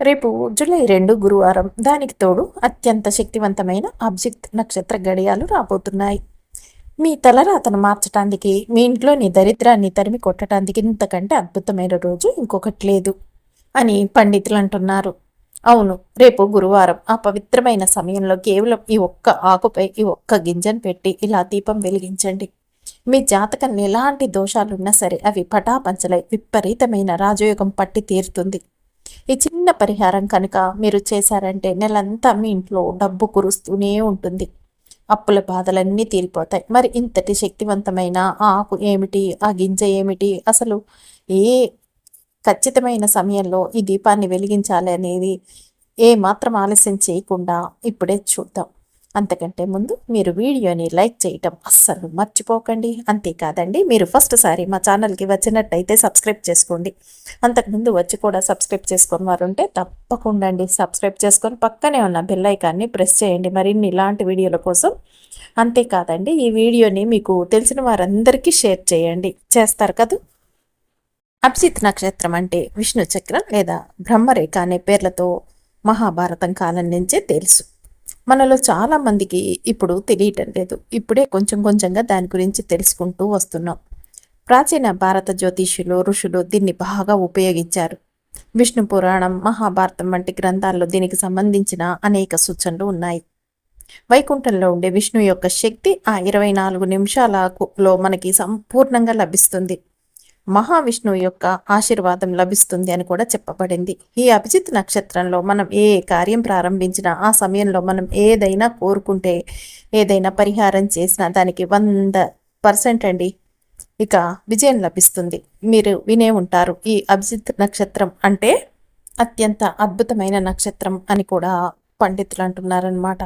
రేపు జూలై 2 గురువారం. దానికి తోడు అత్యంత శక్తివంతమైన అభిజిత్ నక్షత్ర గడియాలు రాబోతున్నాయి. మీ తలరాతను మార్చటానికి, మీ ఇంట్లోని దరిద్రాన్ని తరిమి కొట్టడానికి ఇంతకంటే అద్భుతమైన రోజు ఇంకొకటి లేదు అని పండితులు అంటున్నారు. అవును, రేపు గురువారం. ఆ పవిత్రమైన సమయంలో కేవలం ఈ ఒక్క ఆకుపై ఈ ఒక్క గింజను పెట్టి ఇలా దీపం వెలిగించండి. మీ జాతకంలో ఎలాంటి దోషాలున్నా సరే అవి పటాపంచలై విపరీతమైన రాజయోగం పట్టి తీరుతుంది. ఈ చిన్న పరిహారం కనుక మీరు చేశారంటే నెలంతా మీ ఇంట్లో డబ్బు కురుస్తూనే ఉంటుంది. అప్పుల బాధలన్నీ తీరిపోతాయి. మరి ఇంతటి శక్తివంతమైన ఆ ఆకు ఏమిటి, ఆ గింజ ఏమిటి, అసలు ఏ ఖచ్చితమైన సమయంలో ఈ దీపాన్ని వెలిగించాలి అనేది ఏ మాత్రం ఆలస్యం చేయకుండా ఇప్పుడే చూద్దాం. అంతకంటే ముందు మీరు వీడియోని లైక్ చేయటం అస్సలు మర్చిపోకండి. అంతేకాదండి, మీరు ఫస్ట్ సారి మా ఛానల్కి వచ్చినట్టయితే సబ్స్క్రైబ్ చేసుకోండి. అంతకుముందు వచ్చి కూడా సబ్స్క్రైబ్ చేసుకుని వారు ఉంటే తప్పకుండా అండి సబ్స్క్రైబ్ చేసుకొని పక్కనే ఉన్న బెల్ ఐకాన్ని ప్రెస్ చేయండి మరిన్ని ఇలాంటి వీడియోల కోసం. అంతేకాదండి, ఈ వీడియోని మీకు తెలిసిన వారందరికీ షేర్ చేయండి. చేస్తారు కదా. అభిజిత్ నక్షత్రం అంటే విష్ణు చక్రం లేదా బ్రహ్మరేఖ అనే పేర్లతో మహాభారతం కాలం నుంచే తెలుసు. మనలో చాలా మందికి ఇప్పుడు తెలియటం లేదు. ఇప్పుడే కొంచెం కొంచెంగా దాని గురించి తెలుసుకుంటూ వస్తున్నాం. ప్రాచీన భారత జ్యోతిష్యులు, ఋషులు దీన్ని బాగా ఉపయోగించారు. విష్ణు పురాణం, మహాభారతం వంటి గ్రంథాల్లో దీనికి సంబంధించిన అనేక సూచనలు ఉన్నాయి. వైకుంఠంలో ఉండే విష్ణు యొక్క శక్తి ఆ 24 నిమిషాలలో మనకి సంపూర్ణంగా లభిస్తుంది. మహావిష్ణువు యొక్క ఆశీర్వాదం లభిస్తుంది అని కూడా చెప్పబడింది. ఈ అభిజిత్ నక్షత్రంలో మనం ఏ కార్యం ప్రారంభించినా, ఆ సమయంలో మనం ఏదైనా కోరుకుంటే, ఏదైనా పరిహారం చేసినా దానికి 100% అండి ఇక విజయం లభిస్తుంది. మీరు వినే ఉంటారు, ఈ అభిజిత్ నక్షత్రం అంటే అత్యంత అద్భుతమైన నక్షత్రం అని కూడా పండితులు అంటున్నారనమాట.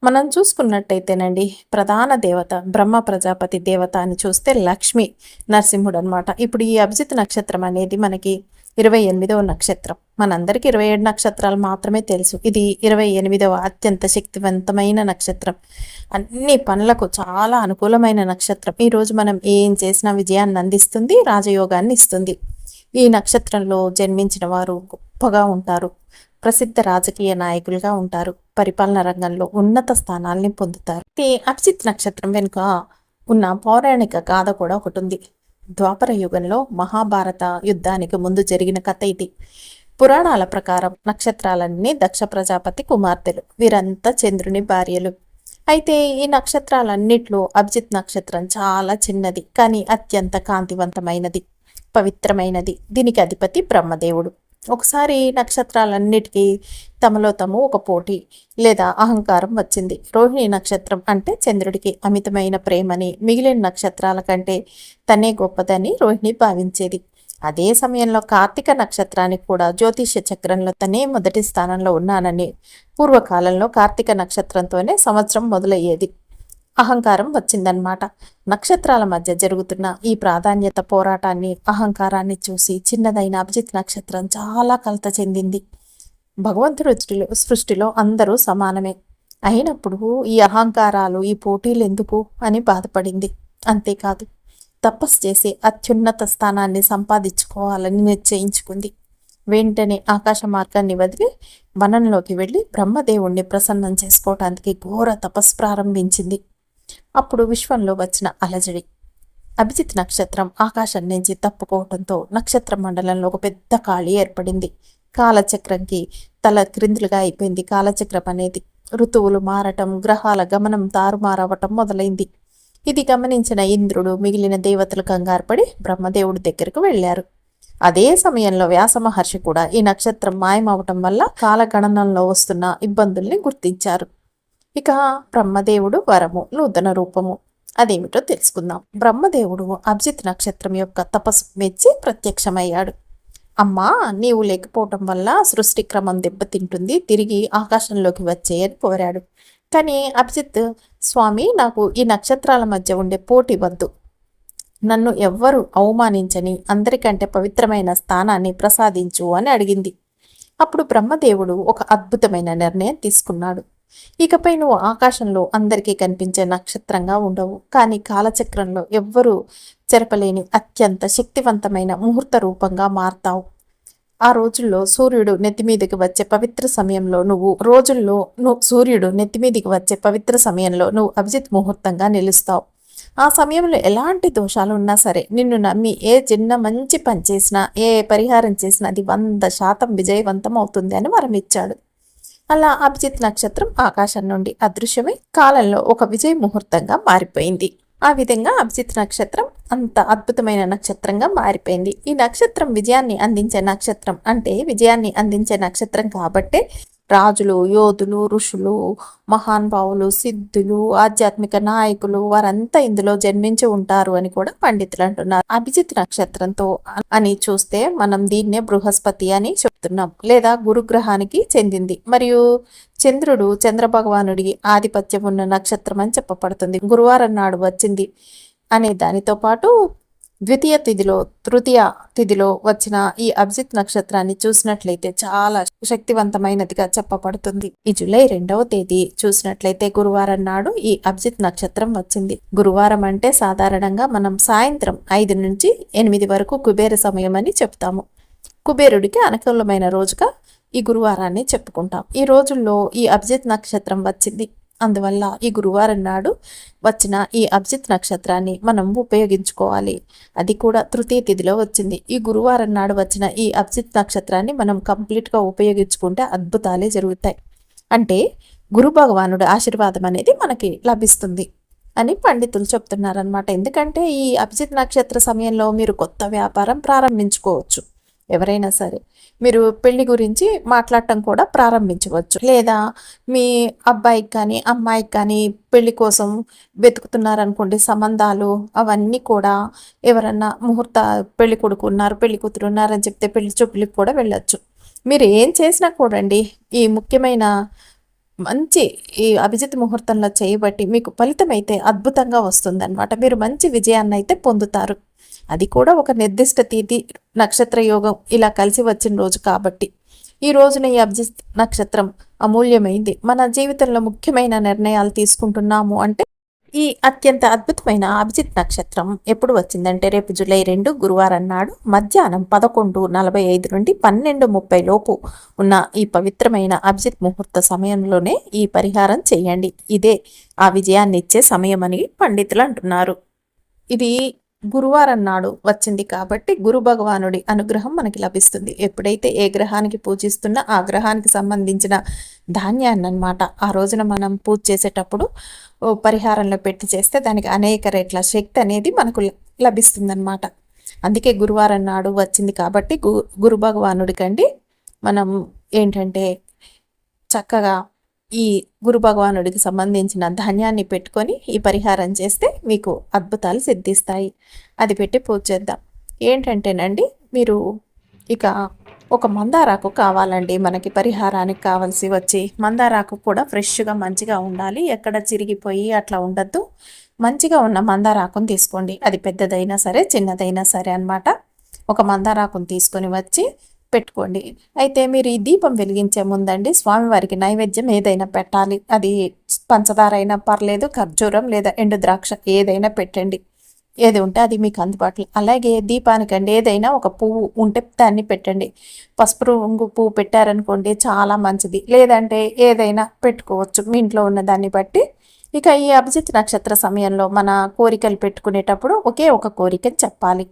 మనం చూసుకున్నట్టయితేనండి, ప్రధాన దేవత బ్రహ్మ ప్రజాపతి దేవత అని చూస్తే లక్ష్మి నరసింహుడు అనమాట. ఇప్పుడు ఈ అభిజిత్ నక్షత్రం అనేది మనకి 28వ నక్షత్రం. మనందరికీ 27 నక్షత్రాలు మాత్రమే తెలుసు. ఇది 28వ అత్యంత శక్తివంతమైన నక్షత్రం. అన్ని పనులకు చాలా అనుకూలమైన నక్షత్రం. ఈరోజు మనం ఏం చేసినా విజయాన్ని అందిస్తుంది, రాజయోగాన్ని ఇస్తుంది. ఈ నక్షత్రంలో జన్మించిన వారు గొప్పగా ఉంటారు, ప్రసిద్ధ రాజకీయ నాయకులుగా ఉంటారు, పరిపాలన రంగంలో ఉన్నత స్థానాల్ని పొందుతారు. ఈ అభిజిత్ నక్షత్రం వెనుక ఉన్న పౌరాణిక గాథ కూడా ఒకటి ఉంది. ద్వాపర యుగంలో మహాభారత యుద్ధానికి ముందు జరిగిన కథ ఇది. పురాణాల ప్రకారం నక్షత్రాలన్నీ దక్ష ప్రజాపతి కుమార్తెలు. వీరంతా చంద్రుని భార్యలు. అయితే ఈ నక్షత్రాలన్నిట్లో అభిజిత్ నక్షత్రం చాలా చిన్నది, కానీ అత్యంత కాంతివంతమైనది, పవిత్రమైనది. దీనికి అధిపతి బ్రహ్మదేవుడు. ఒకసారి నక్షత్రాలన్నిటికీ తమలో తాము ఒక పోటీ లేదా అహంకారం వచ్చింది. రోహిణి నక్షత్రం అంటే చంద్రుడికి అమితమైన ప్రేమని, మిగిలిన నక్షత్రాల కంటే తనే గొప్పదని రోహిణి భావించేది. అదే సమయంలో కార్తీక నక్షత్రానికి కూడా జ్యోతిష్య చక్రంలో తనే మొదటి స్థానంలో ఉన్నానని, పూర్వకాలంలో కార్తీక నక్షత్రంతోనే సంవత్సరం మొదలయ్యేది. అహంకారం వచ్చిందనమాట. నక్షత్రాల మధ్య జరుగుతున్న ఈ ప్రాధాన్యత పోరాటాన్ని, అహంకారాన్ని చూసి చిన్నదైన అభిజిత్ నక్షత్రం చాలా కలత చెందింది. భగవంతుడి సృష్టిలో అందరూ సమానమే అయినప్పుడు ఈ అహంకారాలు, ఈ పోటీలు ఎందుకు అని బాధపడింది. అంతేకాదు, తపస్సు చేసి అత్యున్నత స్థానాన్ని సంపాదించుకోవాలని నిశ్చయించుకుంది. వెంటనే ఆకాశ మార్గాన్ని వదిలి వనంలోకి వెళ్ళి బ్రహ్మదేవుణ్ణి ప్రసన్నం చేసుకోవటానికి ఘోర తపస్సు ప్రారంభించింది. అప్పుడు విశ్వంలో వచ్చిన అలజడి, అభిజిత్ నక్షత్రం ఆకాశం నుంచి తప్పుకోవడంతో నక్షత్ర మండలంలో ఒక పెద్ద ఖాళీ ఏర్పడింది. కాలచక్రంకి తల క్రిందులుగా అయిపోయింది. కాలచక్రం అనేది ఋతువులు మారటం, గ్రహాల గమనం తారుమారవటం మొదలైంది. ఇది గమనించిన ఇంద్రుడు, మిగిలిన దేవతలు కంగారుపడి బ్రహ్మదేవుడి దగ్గరకు వెళ్లారు. అదే సమయంలో వ్యాస మహర్షి కూడా ఈ నక్షత్రం మాయమవటం వల్ల కాలగణనంలో వస్తున్న ఇబ్బందుల్ని గుర్తించారు. ఇక బ్రహ్మదేవుడు వరము, నూతన రూపము అదేమిటో తెలుసుకుందాం. బ్రహ్మదేవుడు అభిజిత్ నక్షత్రం యొక్క తపస్సు మెచ్చి ప్రత్యక్షమయ్యాడు. అమ్మా, నీవు లేకపోవటం వల్ల సృష్టి క్రమం దెబ్బతింటుంది, తిరిగి ఆకాశంలోకి వచ్చేయని కోరాడు. కానీ అభిజిత్, స్వామి, నాకు ఈ నక్షత్రాల మధ్య ఉండే పోటీ వద్దు, నన్ను ఎవ్వరు అవమానించని అందరికంటే పవిత్రమైన స్థానాన్ని ప్రసాదించు అని అడిగింది. అప్పుడు బ్రహ్మదేవుడు ఒక అద్భుతమైన నిర్ణయం తీసుకున్నాడు. ఇకపై నువ్వు ఆకాశంలో అందరికీ కనిపించే నక్షత్రంగా ఉండవు, కానీ కాలచక్రంలో ఎవ్వరూ చెరపలేని అత్యంత శక్తివంతమైన ముహూర్త రూపంగా మారతావు. ఆ రోజుల్లో సూర్యుడు నెత్తిమీదికి వచ్చే పవిత్ర సమయంలో నువ్వు అభిజిత్ ముహూర్తంగా నిలుస్తావు. ఆ సమయంలో ఎలాంటి దోషాలు ఉన్నా సరే నిన్ను నమ్మి ఏ చిన్న మంచి పని చేసినా, ఏ పరిహారం చేసినా అది 100% విజయవంతం అవుతుంది అని వరమిచ్చాడు. అలా అభిజిత్ నక్షత్రం ఆకాశం నుండి అదృశ్యమై కాలంలో ఒక విజయ ముహూర్తంగా మారిపోయింది. ఆ విధంగా అభిజిత్ నక్షత్రం అంత అద్భుతమైన నక్షత్రంగా మారిపోయింది. ఈ నక్షత్రం విజయాన్ని అందించే నక్షత్రం కాబట్టే రాజులు, యోధులు, ఋషులు, మహానుభావులు, సిద్ధులు, ఆధ్యాత్మిక నాయకులు వారంతా ఇందులో జన్మించి ఉంటారు అని కూడా పండితులు అంటున్నారు. అభిజిత్ నక్షత్రంతో అని చూస్తే మనం దీన్నే బృహస్పతి అని చెప్తున్నాం, లేదా గురుగ్రహానికి చెందింది. మరియు చంద్రుడు చంద్రభగవానుడికి ఆధిపత్యం ఉన్న నక్షత్రం అని చెప్పబడుతుంది. గురువారం నాడు వచ్చింది అనే దానితో పాటు తృతీయ తిథిలో వచ్చిన ఈ అభిజిత్ నక్షత్రాన్ని చూసినట్లయితే చాలా శక్తివంతమైనదిగా చెప్పబడుతుంది. ఈ జూలై 2వ తేదీ చూసినట్లయితే గురువారం నాడు ఈ అభిజిత్ నక్షత్రం వచ్చింది. గురువారం అంటే సాధారణంగా మనం సాయంత్రం 5 నుంచి 8 వరకు కుబేర సమయం అని చెప్తాము. కుబేరుడికి అనుకూలమైన రోజుగా ఈ గురువారాన్ని చెప్పుకుంటాం. ఈ రోజుల్లో ఈ అభిజిత్ నక్షత్రం వచ్చింది. అందువల్ల ఈ గురువారం నాడు వచ్చిన ఈ అభిజిత్ నక్షత్రాన్ని మనం ఉపయోగించుకోవాలి. అది కూడా తృతీయ తిథిలో వచ్చింది. ఈ గురువారం నాడు వచ్చిన ఈ అభిజిత్ నక్షత్రాన్ని మనం కంప్లీట్గా ఉపయోగించుకుంటే అద్భుతాలే జరుగుతాయి. అంటే గురు భగవానుడి ఆశీర్వాదం అనేది మనకి లభిస్తుంది అని పండితులు చెప్తున్నారనమాట. ఎందుకంటే ఈ అభిజిత్ నక్షత్ర సమయంలో మీరు కొత్త వ్యాపారం ప్రారంభించుకోవచ్చు. ఎవరైనా సరే మీరు పెళ్లి గురించి మాట్లాడటం కూడా ప్రారంభించవచ్చు. లేదా మీ అబ్బాయికి కానీ అమ్మాయికి కానీ పెళ్లి కోసం వెతుకుతున్నారనుకోండి, సంబంధాలు అవన్నీ కూడా ఎవరన్నా పెళ్లి కొడుకు ఉన్నారు, పెళ్లి కూతురు ఉన్నారని చెప్తే పెళ్లి చూపులకు కూడా వెళ్ళొచ్చు. మీరు ఏం చేసినా కూడండి ఈ ముఖ్యమైన మంచి ఈ అభిజిత్ ముహూర్తంలో చేయబట్టి మీకు ఫలితం అయితే అద్భుతంగా వస్తుందన్నమాట. మీరు మంచి విజయాన్ని అయితే పొందుతారు. అది కూడా ఒక నిర్దిష్ట తిథి, నక్షత్ర యోగం ఇలా కలిసి వచ్చిన రోజు కాబట్టి ఈ రోజున ఈ అభిజిత్ నక్షత్రం అమూల్యమైంది. మన జీవితంలో ముఖ్యమైన నిర్ణయాలు తీసుకుంటున్నాము అంటే ఈ అత్యంత అద్భుతమైన అభిజిత్ నక్షత్రం ఎప్పుడు వచ్చిందంటే రేపు జూలై 2 గురువారం నాడు మధ్యాహ్నం 11:45 నుండి 12:30 లోపు ఉన్న ఈ పవిత్రమైన అభిజిత్ ముహూర్త సమయంలోనే ఈ పరిహారం చేయండి. ఇదే ఆ విజయాన్ని ఇచ్చే సమయం అని పండితులు అంటున్నారు. ఇది గురువారం నాడు వచ్చింది కాబట్టి గురు భగవానుడి అనుగ్రహం మనకి లభిస్తుంది. ఎప్పుడైతే ఏ గ్రహానికి పూజిస్తున్నా ఆ గ్రహానికి సంబంధించిన ధాన్యాన్ని అన్నమాట ఆ రోజున మనం పూజ చేసేటప్పుడు పరిహారంలో పెట్టి చేస్తే దానికి అనేక రెట్ల శక్తి అనేది మనకు లభిస్తుందన్నమాట. అందుకే గురువారం నాడు వచ్చింది కాబట్టి గురు భగవానుడికండి మనం ఏంటంటే చక్కగా ఈ గురు భగవానుడికి సంబంధించిన ధాన్యాన్ని పెట్టుకొని ఈ పరిహారం చేస్తే మీకు అద్భుతాలు సిద్ధిస్తాయి. అది పెట్టి పూజ చేద్దాం. ఏంటంటేనండి మీరు ఇక ఒక మందారాకు కావాలండి మనకి పరిహారానికి కావాల్సి వచ్చి. మందారాకు కూడా ఫ్రెష్గా మంచిగా ఉండాలి, ఎక్కడ చిరిగిపోయి అట్లా ఉండద్దు. మంచిగా ఉన్న మందారాకును తీసుకోండి. అది పెద్దదైనా సరే చిన్నదైనా సరే అన్నమాట. ఒక మందారాకును తీసుకొని వచ్చి పెట్టుకోండి. అయితే మీరు ఈ దీపం వెలిగించే ముందండి స్వామివారికి నైవేద్యం ఏదైనా పెట్టాలి. అది పంచదార అయినా పర్లేదు, ఖర్జూరం లేదా ఎండు ద్రాక్ష ఏదైనా పెట్టండి. ఏది ఉంటే అది మీకు అందుబాటులో. అలాగే దీపానికండి ఏదైనా ఒక పువ్వు ఉంటే దాన్ని పెట్టండి. పసుపు రంగు పువ్వు పెట్టారనుకోండి చాలా మంచిది, లేదంటే ఏదైనా పెట్టుకోవచ్చు మీ ఇంట్లో ఉన్న దాన్ని బట్టి. ఇక ఈ అభిజిత్ నక్షత్ర సమయంలో మన కోరికలు పెట్టుకునేటప్పుడు ఒకే ఒక కోరికని చెప్పాలి.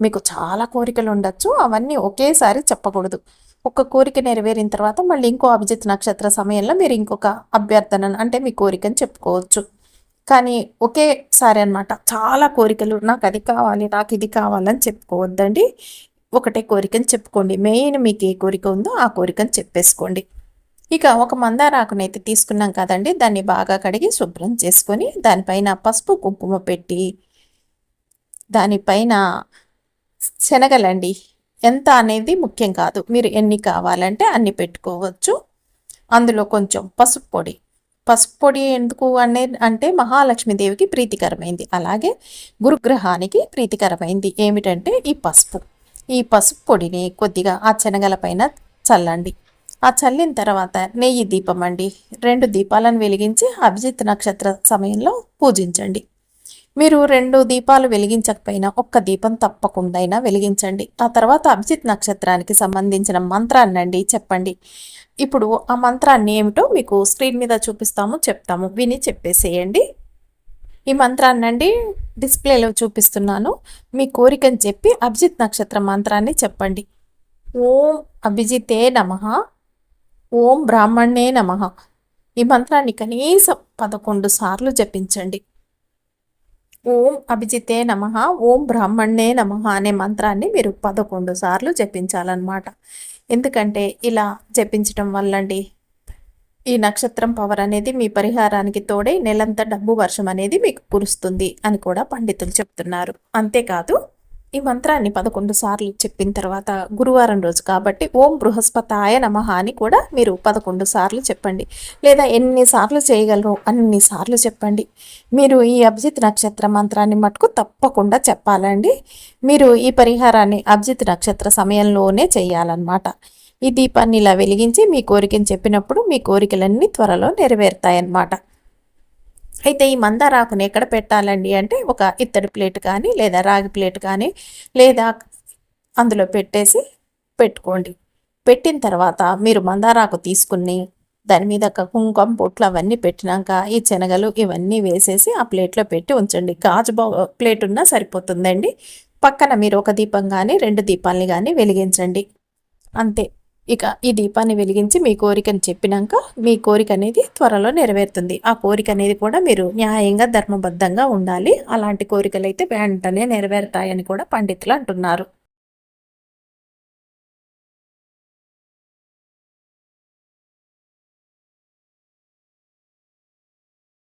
మీకు చాలా కోరికలు ఉండొచ్చు, అవన్నీ ఒకేసారి చెప్పకూడదు. ఒక కోరిక నెరవేరిన తర్వాత మళ్ళీ ఇంకో అభిజిత్ నక్షత్ర సమయంలో మీరు ఇంకొక అభ్యర్థన అంటే మీ కోరికని చెప్పుకోవచ్చు. కానీ ఒకేసారి అన్నమాట చాలా కోరికలు నాకు అది కావాలి నాకు ఇది కావాలని చెప్పుకోవద్దండి. ఒకటే కోరికని చెప్పుకోండి. మెయిన్ మీకు ఏ కోరిక ఉందో ఆ కోరికని చెప్పేసుకోండి. ఇక ఒక మందారాకునైతే తీసుకున్నాం కదండి, దాన్ని బాగా కడిగి శుభ్రం చేసుకొని దానిపైన పసుపు కుంకుమ పెట్టి దానిపైన శనగలండి ఎంత అనేది ముఖ్యం కాదు, మీరు ఎన్ని కావాలంటే అన్ని పెట్టుకోవచ్చు. అందులో కొంచెం పసుపు పొడి ఎందుకు అంటే మహాలక్ష్మీదేవికి ప్రీతికరమైంది, అలాగే గురుగ్రహానికి ప్రీతికరమైంది ఏమిటంటే ఈ పసుపు పొడిని కొద్దిగా ఆ శనగల పైన చల్లండి. ఆ చల్లిన తర్వాత నెయ్యి దీపం అండి 2 దీపాలను వెలిగించి అభిజిత్ నక్షత్ర సమయంలో పూజించండి. మీరు 2 దీపాలు వెలిగించకపోయినా ఒక్క దీపం తప్పకుండా వెలిగించండి. ఆ తర్వాత అభిజిత్ నక్షత్రానికి సంబంధించిన మంత్రాన్నండి చెప్పండి. ఇప్పుడు ఆ మంత్రాన్ని ఏమిటో మీకు స్క్రీన్ మీద చూపిస్తాము, చెప్తాము, విని చెప్పేసేయండి. ఈ మంత్రాన్నండి డిస్ప్లేలో చూపిస్తున్నాను. మీ కోరికని చెప్పి అభిజిత్ నక్షత్ర మంత్రాన్ని చెప్పండి. ఓం అభిజితే నమః, ఓం బ్రాహ్మణే నమః. ఈ మంత్రాన్ని కనీసం 11 సార్లు జపించండి. ఓం అభిజితే నమః, ఓం బ్రాహ్మణే నమః అనే మంత్రాన్ని మీరు 11 సార్లు జపించాలన్నమాట. ఎందుకంటే ఇలా జపించటం వల్లండి ఈ నక్షత్రం పవర్ అనేది మీ పరిహారానికి తోడై నెలంతా డబ్బు వర్షం అనేది మీకు కురుస్తుంది అని కూడా పండితులు చెప్తున్నారు. అంతేకాదు ఈ మంత్రాన్ని 11 సార్లు చెప్పిన తర్వాత గురువారం రోజు కాబట్టి ఓం బృహస్పతాయ నమః అని కూడా మీరు 11 సార్లు చెప్పండి. లేదా ఎన్నిసార్లు చేయగలరో అన్ని సార్లు చెప్పండి. మీరు ఈ అభిజిత్ నక్షత్ర మంత్రాన్ని మటుకు తప్పకుండా చెప్పాలండి. మీరు ఈ పరిహారాన్ని అభిజిత్ నక్షత్ర సమయంలోనే చేయాలన్నమాట. ఈ దీపాన్ని ఇలా వెలిగించి మీ కోరికని చెప్పినప్పుడు మీ కోరికలన్నీ త్వరలో నెరవేరుతాయన్నమాట. అయితే ఈ మందారాకుని ఎక్కడ పెట్టాలండి అంటే ఒక ఇత్తడి ప్లేట్ కానీ లేదా రాగి ప్లేట్ కానీ లేదా అందులో పెట్టేసి పెట్టుకోండి. పెట్టిన తర్వాత మీరు మందారాకు తీసుకుని దాని మీద కుంకుమ బొట్లు అవన్నీ పెట్టినాక ఈ శనగలు ఇవన్నీ వేసేసి ఆ ప్లేట్లో పెట్టి ఉంచండి. గాజు ప్లేట్ ఉన్నా సరిపోతుందండి. పక్కన మీరు ఒక దీపం కానీ 2 దీపాలని కానీ వెలిగించండి. అంతే. ఇక ఈ దీపాన్ని వెలిగించి మీ కోరికను చెప్పినాక మీ కోరిక అనేది త్వరలో నెరవేరుతుంది. ఆ కోరిక అనేది కూడా మీరు న్యాయంగా ధర్మబద్ధంగా ఉండాలి. అలాంటి కోరికలు అయితే వెంటనే నెరవేరుతాయని కూడా పండితులు అంటున్నారు.